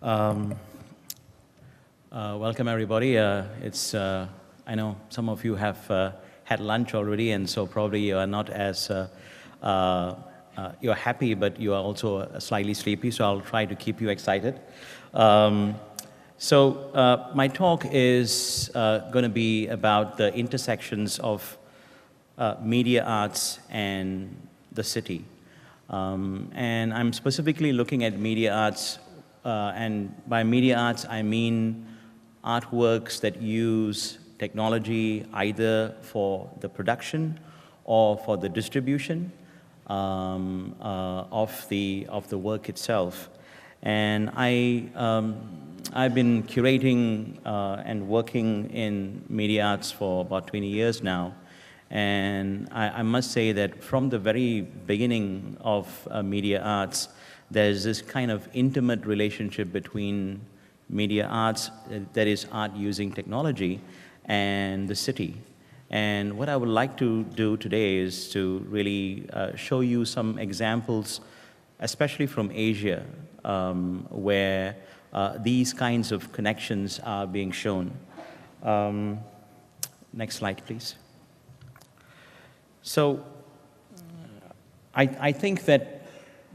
Um, Welcome everybody. I know some of you have had lunch already, and so probably you are not as, you're happy, but you are also slightly sleepy, so I'll try to keep you excited. My talk is going to be about the intersections of media arts and the city. And I'm specifically looking at media arts, and by media arts I mean artworks that use technology either for the production or for the distribution of the work itself. And I've been curating and working in media arts for about 20 years now. And I must say that from the very beginning of media arts, there's this kind of intimate relationship between media arts, that is art using technology, and the city. And what I would like to do today is to really show you some examples, especially from Asia, where these kinds of connections are being shown. Next slide, please. So I think that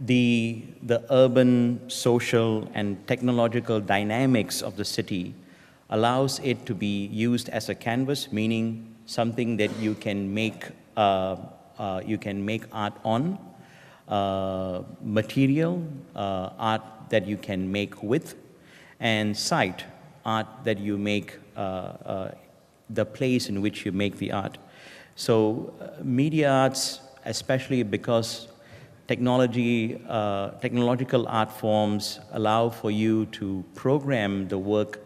the urban, social, and technological dynamics of the city allows it to be used as a canvas, meaning something that you can make art on, material, art that you can make with, and site, art that you make, the place in which you make the art. So media arts, especially because technological art forms allow for you to program the work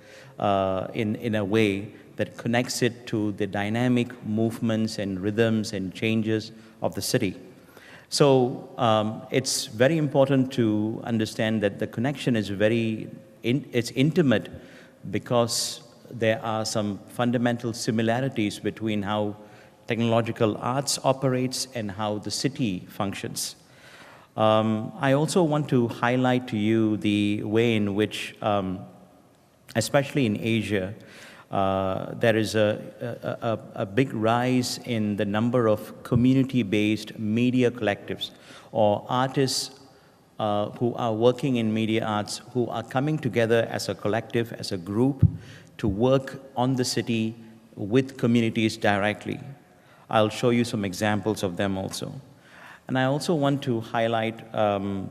in a way that connects it to the dynamic movements and rhythms and changes of the city. So it's very important to understand that the connection is it's intimate, because there are some fundamental similarities between how technological arts operates and how the city functions. I also want to highlight to you the way in which, especially in Asia, there is a big rise in the number of community-based media collectives, or artists who are working in media arts, who are coming together as a collective, as a group, to work on the city with communities directly. I'll show you some examples of them also. And I also want to highlight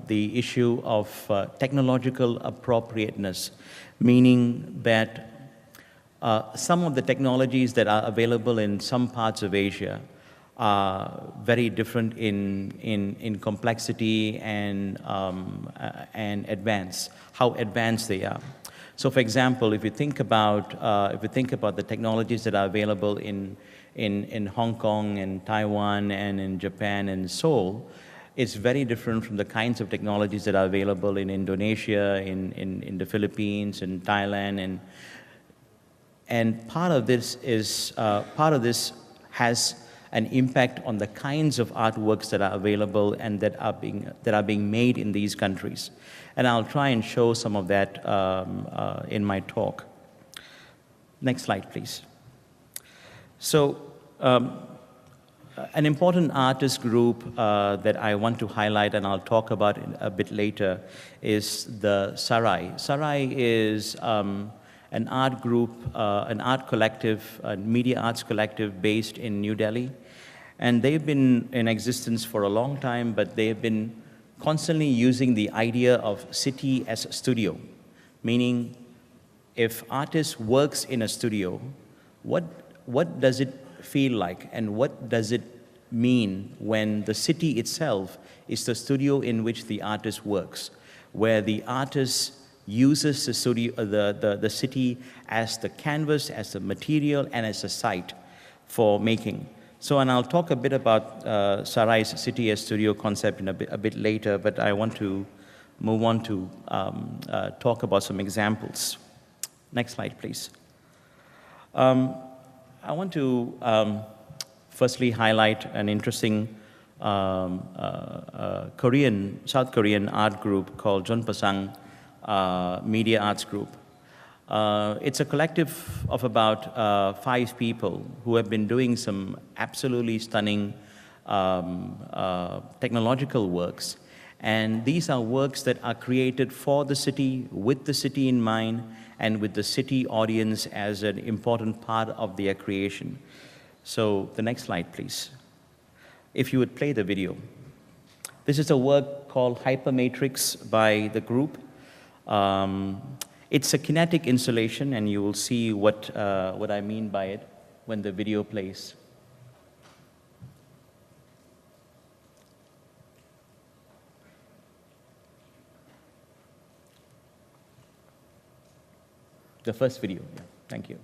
the issue of technological appropriateness, meaning that some of the technologies that are available in some parts of Asia are very different in complexity and how advanced they are. So, for example, if you think about the technologies that are available in Hong Kong and Taiwan and in Japan and Seoul, it's very different from the kinds of technologies that are available in Indonesia, in the Philippines, in Thailand, and part of this has an impact on the kinds of artworks that are available and that are being made in these countries. And I'll try and show some of that in my talk. Next slide, please. So, an important artist group that I want to highlight, and I'll talk about a bit later, is the Sarai. Sarai is an art group, an art collective, a media arts collective based in New Delhi. And they've been in existence for a long time, but they've been constantly using the idea of city as a studio, meaning if artist works in a studio, what does it feel like, and what does it mean when the city itself is the studio in which the artist works, where the artist uses the studio, the city as the canvas, as the material, and as a site for making. So, and I'll talk a bit about Sarai's city as studio concept in a bit later, but I want to move on to talk about some examples. Next slide, please. I want to firstly highlight an interesting South Korean art group called Jeonpasang, media arts group. It's a collective of about 5 people who have been doing some absolutely stunning technological works. And these are works that are created for the city, with the city in mind, and with the city audience as an important part of their creation. So the next slide, please. If you would play the video. This is a work called Hypermatrix by the group. It's a kinetic installation, and you will see what I mean by it when the video plays. The first video, yeah. Thank you.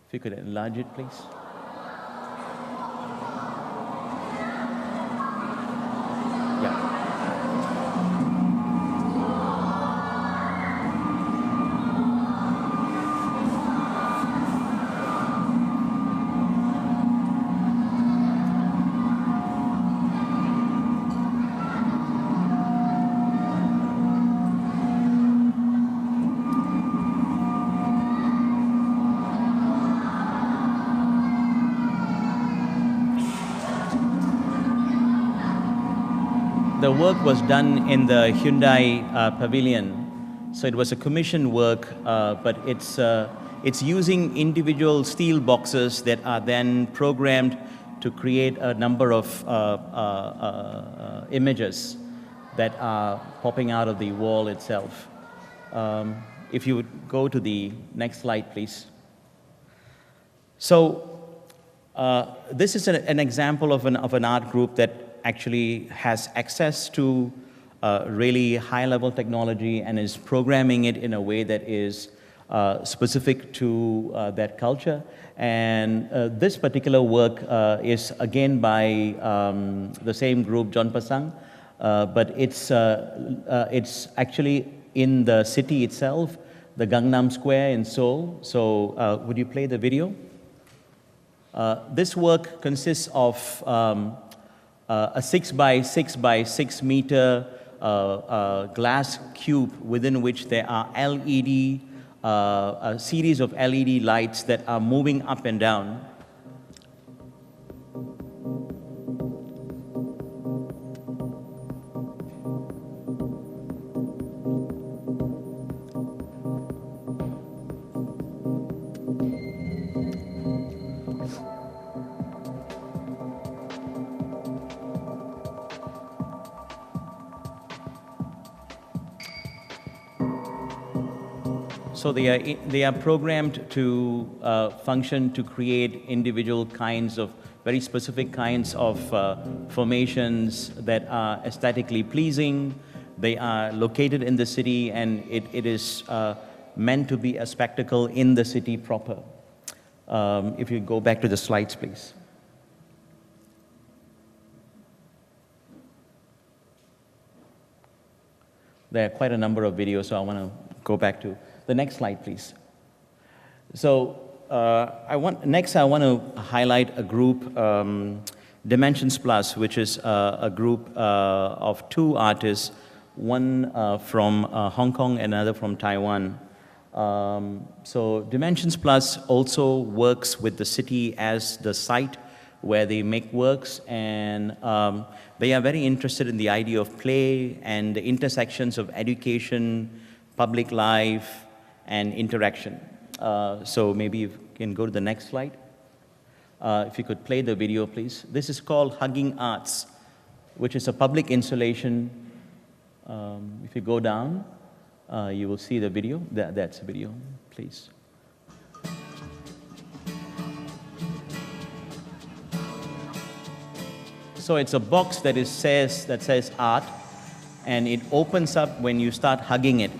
If you could enlarge it, please. Yeah. The work was done in the Hyundai pavilion. So it was a commissioned work, but it's using individual steel boxes that are then programmed to create a number of images that are popping out of the wall itself. If you would go to the next slide, please. So this is an example of an art group that actually has access to really high-level technology and is programming it in a way that is specific to that culture. And this particular work is again by the same group, John Pasang, but it's actually in the city itself, the Gangnam Square in Seoul. So would you play the video? This work consists of a 6 by 6 by 6 meter glass cube within which there are LED, a series of LED lights that are moving up and down. So they are programmed to function to create individual kinds of, very specific kinds of formations that are aesthetically pleasing. They are located in the city, and it is meant to be a spectacle in the city proper. If you go back to the slides, please. There are quite a number of videos, so I want to go back to the next slide, please. So next I want to highlight a group, Dimensions Plus, which is a group of 2 artists, one from Hong Kong and another from Taiwan. So Dimensions Plus also works with the city as the site where they make works, and they are very interested in the idea of play and the intersections of education, public life, and interaction. So maybe you can go to the next slide. If you could play the video, please. This is called Hugging Arts, which is a public installation. If you go down, you will see the video. That's the video, please. So it's a box that says art, and it opens up when you start hugging it.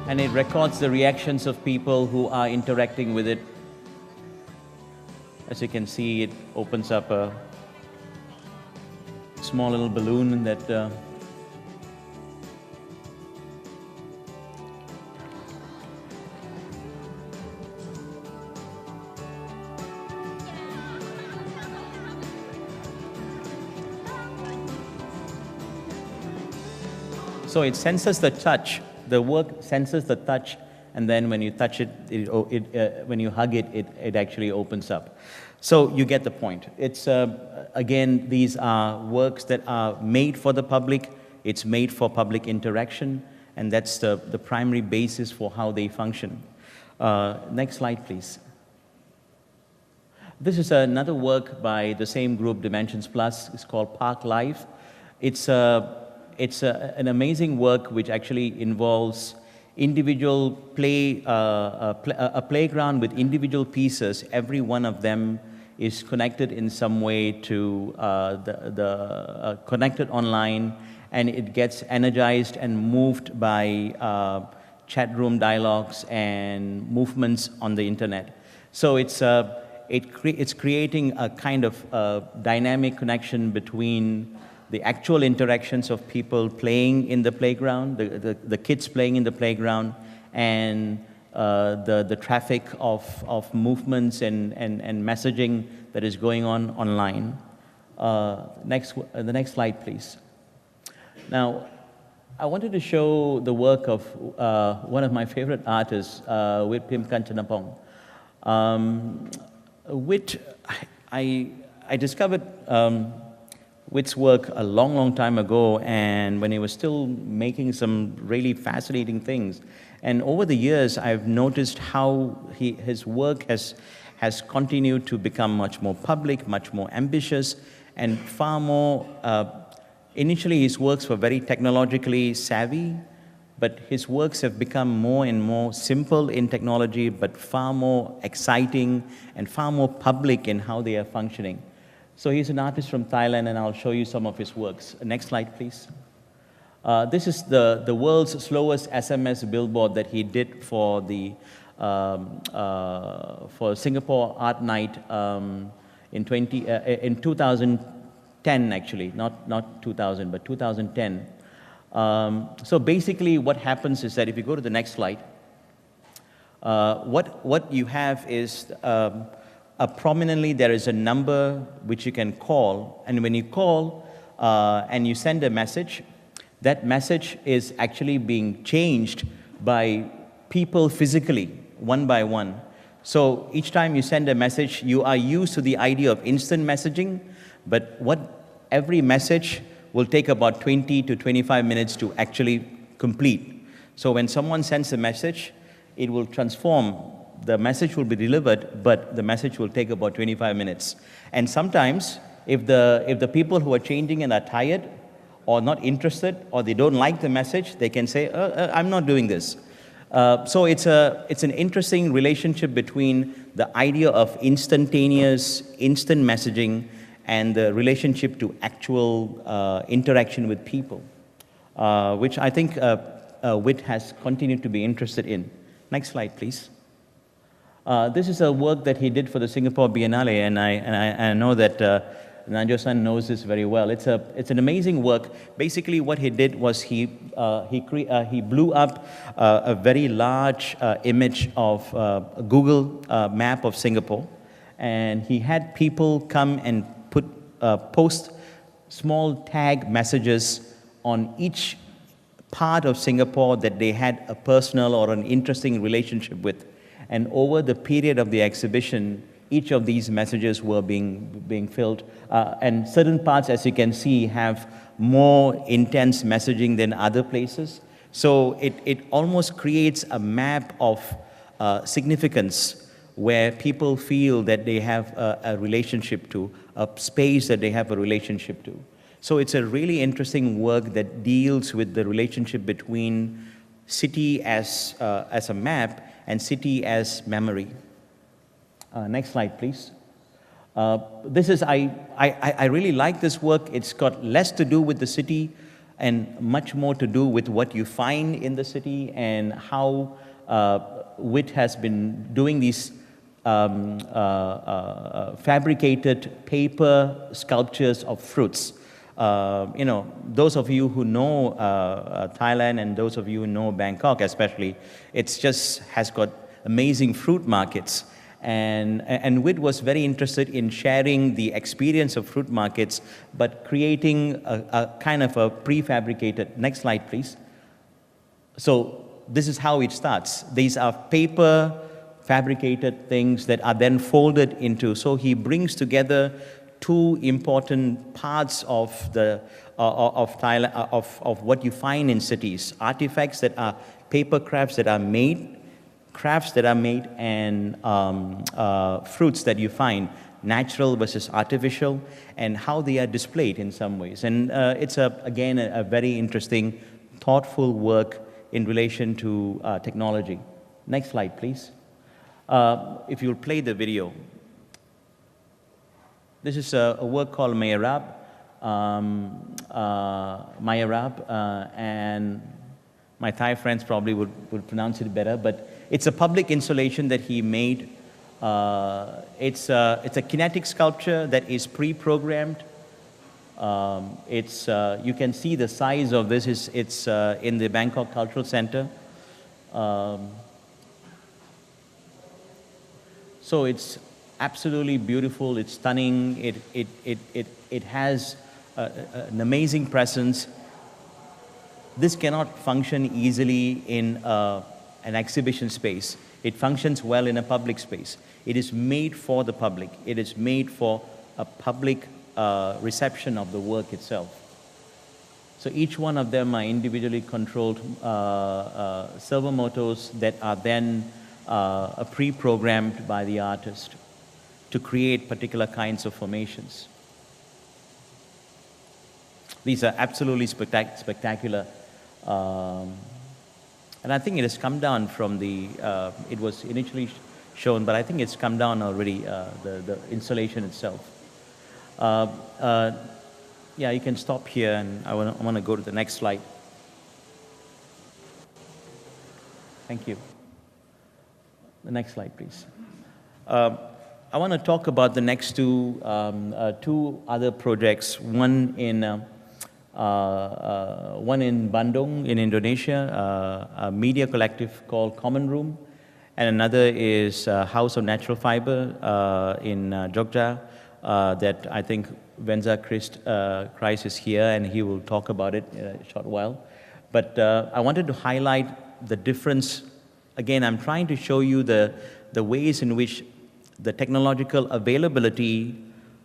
And it records the reactions of people who are interacting with it. As you can see, it opens up small little balloon that so it senses the touch. The work senses the touch, and then when you touch it, when you hug it, it actually opens up. So you get the point. It's, again, these are works that are made for the public. It's made for public interaction, and that's the primary basis for how they function. Next slide, please. This is another work by the same group, Dimensions Plus. It's called Park Life. It's an amazing work which actually involves individual a playground with individual pieces. Every one of them is connected in some way to connected online, and it gets energized and moved by chat room dialogues and movements on the internet. So it's creating a kind of dynamic connection between the actual interactions of people playing in the playground, the kids playing in the playground, and the traffic of movements and messaging that is going on online. The next slide, please. Now, I wanted to show the work of one of my favorite artists, Wit Pim Kanchanapong. Wit, I discovered Wit's work a long, long time ago, and when he was still making some really fascinating things. And over the years, I've noticed how his work has continued to become much more public, much more ambitious, and far more, initially his works were very technologically savvy, but his works have become more and more simple in technology, but far more exciting and far more public in how they are functioning. So he's an artist from Thailand, and I'll show you some of his works. Next slide, please. This is the world's slowest SMS billboard that he did for the for Singapore Art Night in 2010, actually, not 2000, but 2010. So basically, what happens is that if you go to the next slide, what you have is prominently there is a number which you can call, and when you call and you send a message, that message is actually being changed by people physically, one by one. So each time you send a message, you are used to the idea of instant messaging, but every message will take about 20 to 25 minutes to actually complete. So when someone sends a message, it will transform. The message will be delivered, but the message will take about 25 minutes. And sometimes, if the people who are changing it are tired, or not interested, or they don't like the message, they can say, I'm not doing this. So it's an interesting relationship between the idea of instantaneous, instant messaging and the relationship to actual interaction with people, which I think Wit has continued to be interested in. Next slide, please. This is a work that he did for the Singapore Biennale, and I know that Nanjo-san knows this very well. It's an amazing work. Basically, what he did was he blew up a very large image of a Google map of Singapore, and he had people come and post small tag messages on each part of Singapore that they had a personal or an interesting relationship with. And over the period of the exhibition, each of these messages were being filled. And certain parts, as you can see, have more intense messaging than other places. So it almost creates a map of significance where people feel that they have a relationship to, a space that they have a relationship to. So it's a really interesting work that deals with the relationship between city as a map and city as memory. Next slide, please. I really like this work. It's got less to do with the city and much more to do with what you find in the city and how Wit has been doing these fabricated paper sculptures of fruits. You know, those of you who know Thailand and those of you who know Bangkok especially, it's just has got amazing fruit markets. And WIT was very interested in sharing the experience of fruit markets, but creating a kind of a prefabricated, next slide please. So this is how it starts. These are paper fabricated things that are then folded into, so he brings together two important parts of the of Thailand, of what you find in cities: artifacts that are paper crafts that are made, crafts that are made, and fruits that you find, natural versus artificial, and how they are displayed in some ways. And it's again a very interesting, thoughtful work in relation to technology. Next slide, please. If you'll play the video. This is a work called Mayarab, and my Thai friends probably would pronounce it better, but it's a public installation that he made. It's a kinetic sculpture that is pre-programmed. You can see the size of this. It's in the Bangkok Cultural Center. So it's absolutely beautiful. It's stunning. It has an amazing presence. This cannot function easily in an exhibition space. It functions well in a public space. It is made for the public. It is made for a public reception of the work itself. So each one of them are individually controlled servo motors that are then pre-programmed by the artist to create particular kinds of formations. These are absolutely spectacular. And I think it has come down from the, it was initially shown, but I think it's come down already, the installation itself. Yeah, you can stop here, and I want to go to the next slide. Thank you. The next slide, please. I want to talk about the next two other projects. One in Bandung in Indonesia, a media collective called Common Room, and another is House of Natural Fiber in Jogja that I think Venza Christ is here, and he will talk about it in a short while. But I wanted to highlight the difference. Again, I'm trying to show you the ways in which the technological availability,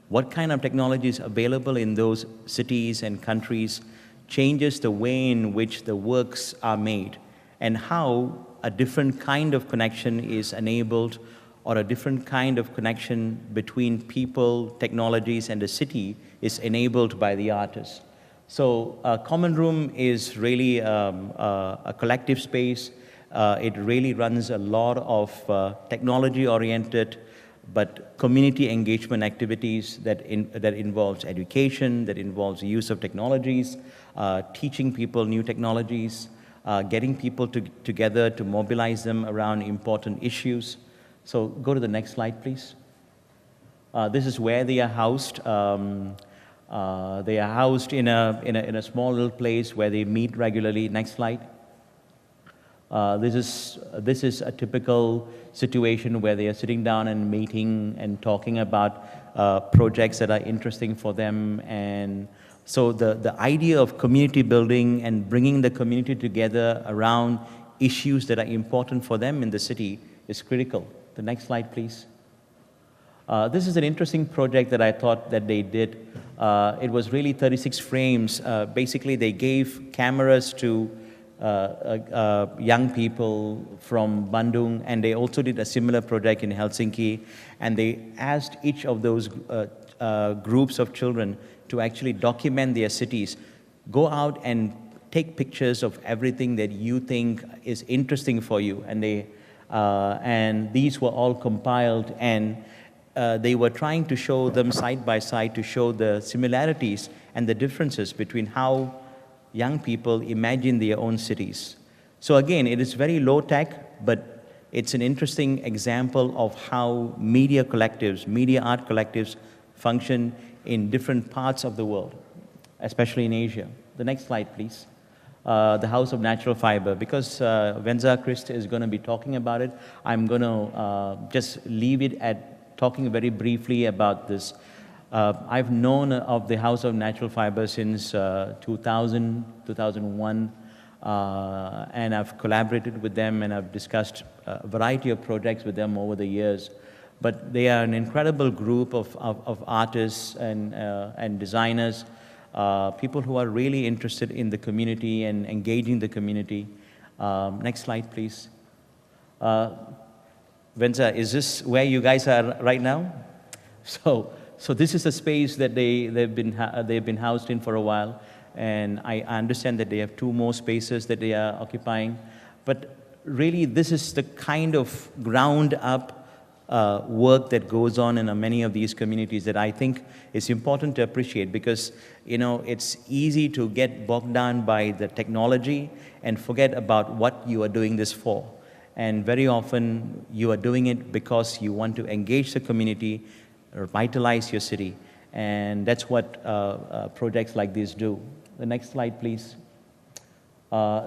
what kind of technology is available in those cities and countries, changes the way in which the works are made, and how a different kind of connection is enabled, or a different kind of connection between people, technologies, and the city is enabled by the artist. So Common Room is really a collective space. It really runs a lot of technology-oriented but community engagement activities that involves education, that involves the use of technologies, teaching people new technologies, getting people together to mobilize them around important issues. So go to the next slide, please. This is where they are housed. They are housed in a small little place where they meet regularly. Next slide. This is a typical situation where they are sitting down and meeting and talking about projects that are interesting for them. And so the idea of community building and bringing the community together around issues that are important for them in the city is critical. The next slide, please. This is an interesting project that I thought that they did. It was really 36 frames. Basically, they gave cameras to young people from Bandung, and they also did a similar project in Helsinki, and they asked each of those groups of children to actually document their cities. Go out and take pictures of everything that you think is interesting for you, and these were all compiled, and they were trying to show them side by side to show the similarities and the differences between how young people imagine their own cities. So again, it is very low tech, but it's an interesting example of how media collectives, media art collectives function in different parts of the world. especially in Asia. The next slide, please. The House of Natural Fiber. Because Venza Christ is going to be talking about it, I'm going to just leave it at talking very briefly about this. I've known of the House of Natural Fiber since 2000, 2001, and I've collaborated with them and I've discussed a variety of projects with them over the years. But they are an incredible group of artists and designers, people who are really interested in the community and engaging the community. Next slide, please. Venza, is this where you guys are right now? So this is a space that they've been housed in for a while, and I understand that they have 2 more spaces that they are occupying. But really, this is the kind of ground-up work that goes on in many of these communities that I think is important to appreciate, because it's easy to get bogged down by the technology and forget about what you are doing this for. And very often you are doing it because you want to engage the community, revitalize your city, and that's what projects like this do. The next slide, please.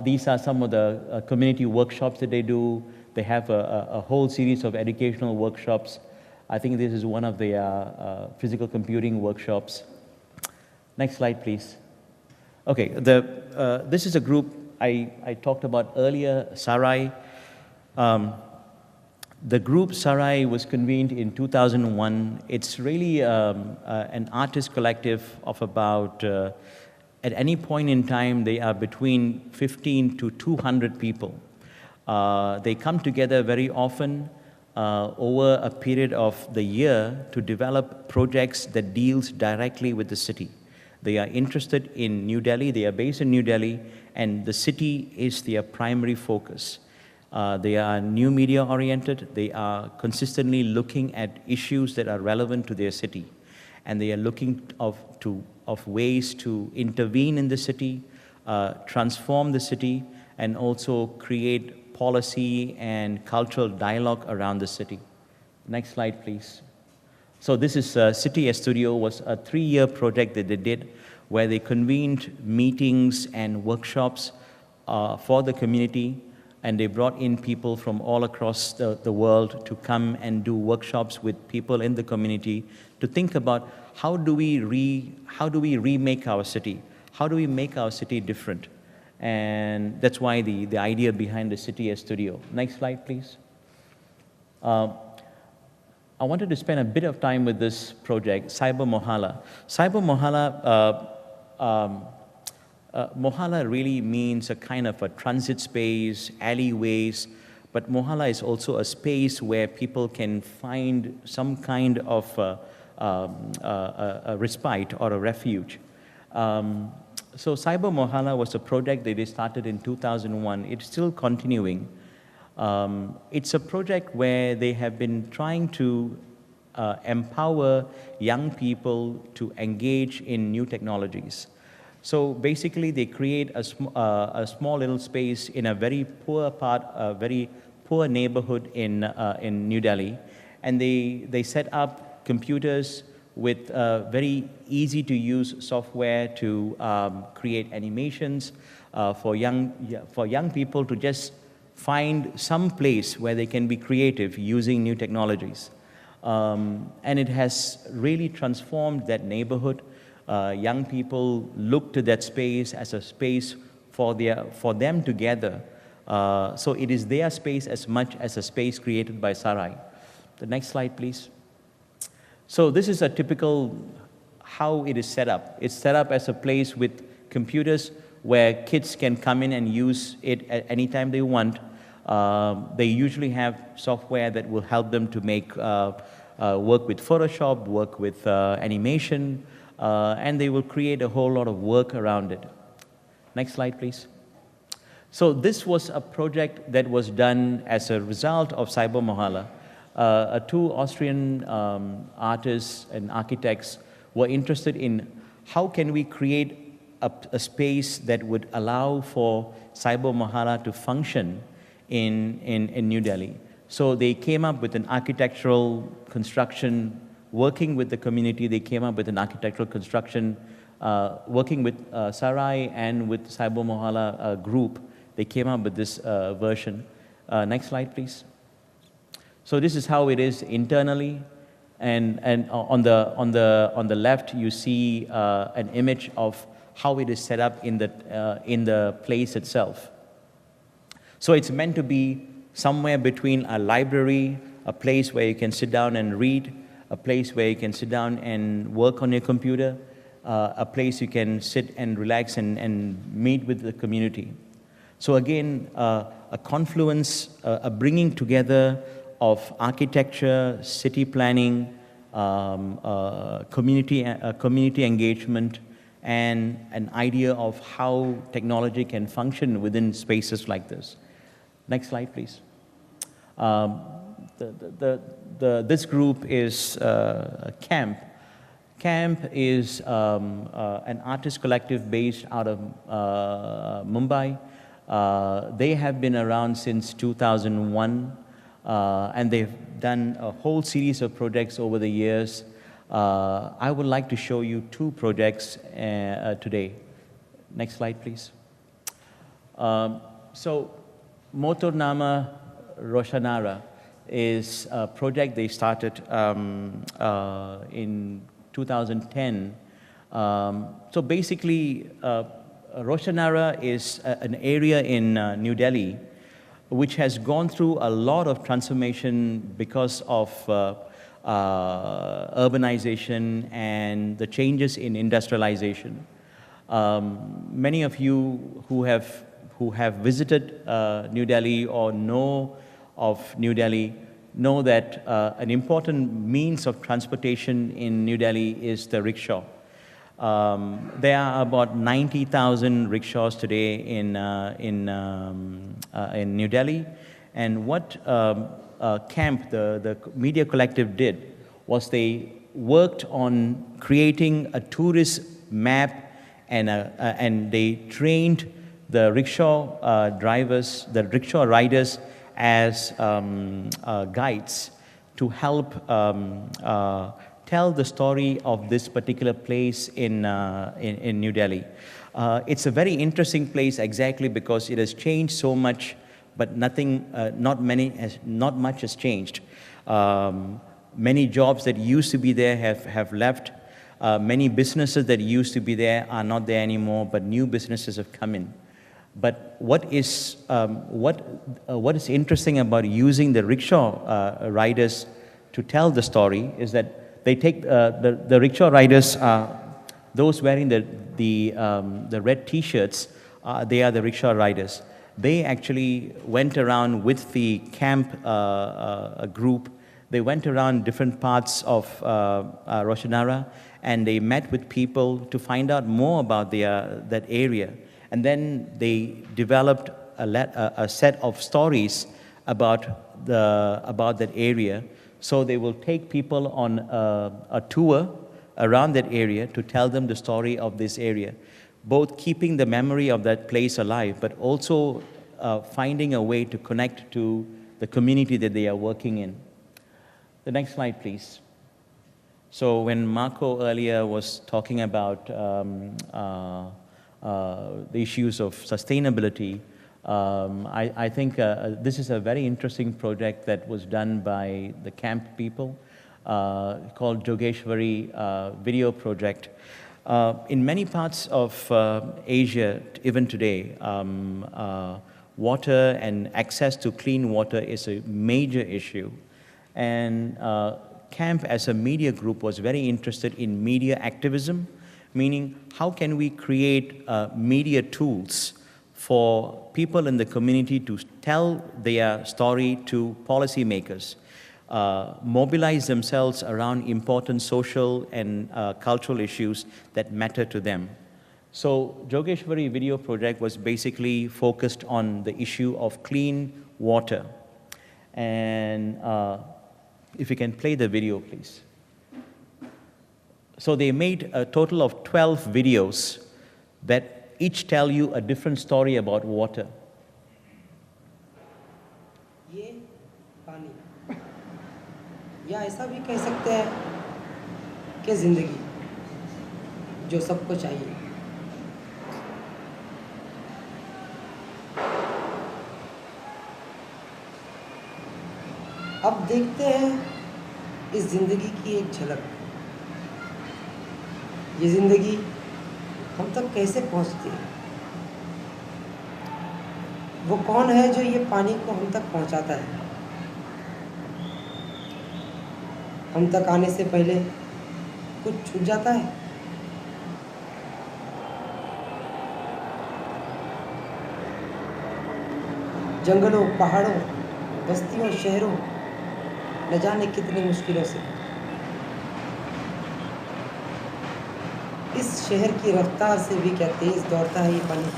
These are some of the community workshops that they do. They have a whole series of educational workshops. I think this is one of the physical computing workshops. Next slide, please. Okay, this is a group I talked about earlier, Sarai. The group Sarai was convened in 2001. It's really an artist collective of about, at any point in time, they are between 15 to 200 people. They come together very often over a period of the year to develop projects that deals directly with the city. They are interested in New Delhi, they are based in New Delhi, and the city is their primary focus. They are new media oriented, they are consistently looking at issues that are relevant to their city, and they are looking of ways to intervene in the city, transform the city, and also create policy and cultural dialogue around the city. Next slide, please. So this is City Studio, was a 3-year project that they did where they convened meetings and workshops for the community, and they brought in people from all across the world to come and do workshops with people in the community to think about how do we remake our city? How do we make our city different? And that's why the idea behind the City Studio. Next slide, please. I wanted to spend a bit of time with this project, Cyber Mohalla. Cyber Mohalla, Mohalla really means a kind of a transit space, alleyways, but Mohalla is also a space where people can find some kind of a respite or a refuge. So Cyber Mohalla was a project that they started in 2001. It's still continuing. It's a project where they have been trying to empower young people to engage in new technologies. So basically, they create a small little space in a very poor part, a very poor neighborhood in New Delhi, and they set up computers with very easy-to-use software to create animations for young people to just find some place where they can be creative using new technologies. And it has really transformed that neighborhood. Young people look to that space as a space for them to gather. So it is their space as much as a space created by Sarai. The next slide, please. So this is a typical how it is set up. It's set up as a place with computers where kids can come in and use it at any time they want. They usually have software that will help them to make work with Photoshop, work with animation, and they will create a whole lot of work around it. Next slide, please. So this was a project that was done as a result of Cyber Mohalla. 2 Austrian artists and architects were interested in how can we create a space that would allow for Cyber Mohalla to function in New Delhi. So they came up with an architectural construction, working with the community, they came up with an architectural construction working with Sarai and with Saibo Mohala group, they came up with this version. Next slide, please. So this is how it is internally, and on the left you see an image of how it is set up in the place itself. So it's meant to be somewhere between a library, a place where you can sit down and read, a place where you can sit down and work on your computer, a place you can sit and relax and meet with the community. So again, a confluence, a bringing together of architecture, city planning, community engagement, and an idea of how technology can function within spaces like this. Next slide, please. This group is CAMP. CAMP is an artist collective based out of Mumbai. They have been around since 2001, and they've done a whole series of projects over the years. I would like to show you two projects today. Next slide, please. So, Motor Nama Roshanara is a project they started in 2010. So basically, Roshanara is an area in New Delhi which has gone through a lot of transformation because of urbanization and the changes in industrialization. Many of you who have visited New Delhi or know of New Delhi know that an important means of transportation in New Delhi is the rickshaw. There are about 90,000 rickshaws today in New Delhi, and what CAMP, the media collective, did was they worked on creating a tourist map, and they trained the rickshaw drivers, the rickshaw riders, as guides to help tell the story of this particular place in New Delhi. It's a very interesting place exactly because it has changed so much, but not much has changed. Many jobs that used to be there have left. Many businesses that used to be there are not there anymore, but new businesses have come in. But what is interesting about using the rickshaw riders to tell the story is that they take the rickshaw riders, those wearing the red T-shirts, they are the rickshaw riders. They actually went around with the CAMP group. They went around different parts of Roshanara, and they met with people to find out more about that area. And then they developed a set of stories about that area. So they will take people on a tour around that area to tell them the story of this area, both keeping the memory of that place alive, but also finding a way to connect to the community that they are working in. The next slide, please. So when Marco earlier was talking about the issues of sustainability, I think this is a very interesting project that was done by the CAMP people called Jogeshwari Video Project. In many parts of Asia, even today, water and access to clean water is a major issue. And CAMP as a media group was very interested in media activism, meaning how can we create media tools for people in the community to tell their story to policymakers, mobilize themselves around important social and cultural issues that matter to them. So Jogeshwari Video Project was basically focused on the issue of clean water. And if you can play the video, please. So they made a total of 12 videos that each tell you a different story about water. ये पानी, या ऐसा भी कह सकते हैं कि जिंदगी, जो सबको चाहिए। अब देखते हैं इस ज़िंदगी की एक झलक। ये ज़िंदगी हम तक कैसे पहुंचती है? वो कौन है जो ये पानी को हम तक पहुंचाता है? हम तक आने से पहले कुछ छूट जाता है? जंगलों, पहाड़ों, बस्तियों, शहरों, न जाने कितनी मुश्किलों से इस शहर की रफ्तार से भी क्या तेज दौड़ता है ये पानी।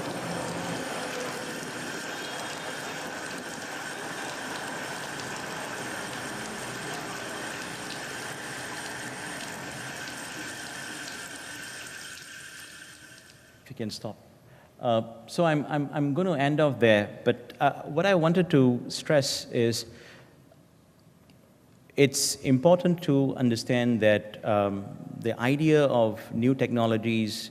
If you can stop. So I'm going to end off there, but what I wanted to stress is it's important to understand that the idea of new technologies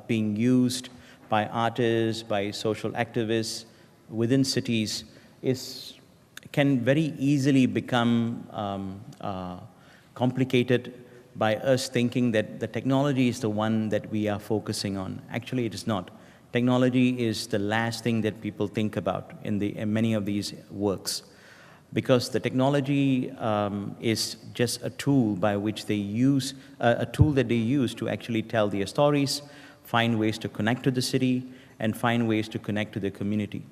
being used by artists, by social activists within cities can very easily become complicated by us thinking that the technology is the one that we are focusing on. Actually, it is not. Technology is the last thing that people think about in many of these works, because the technology is just a tool by which they use, a tool that they use to actually tell their stories, find ways to connect to the city, and find ways to connect to the community.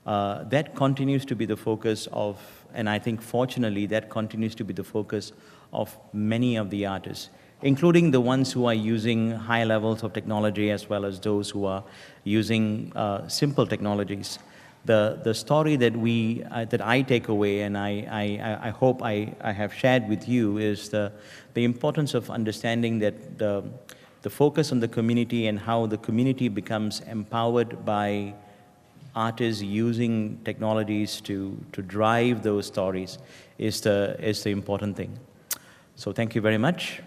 That continues to be the focus of, and I think fortunately that continues to be the focus of many of the artists, including the ones who are using high levels of technology as well as those who are using simple technologies. The story that that I take away, and I hope I have shared with you, is the importance of understanding that the focus on the community and how the community becomes empowered by artists using technologies to drive those stories is the important thing. So thank you very much.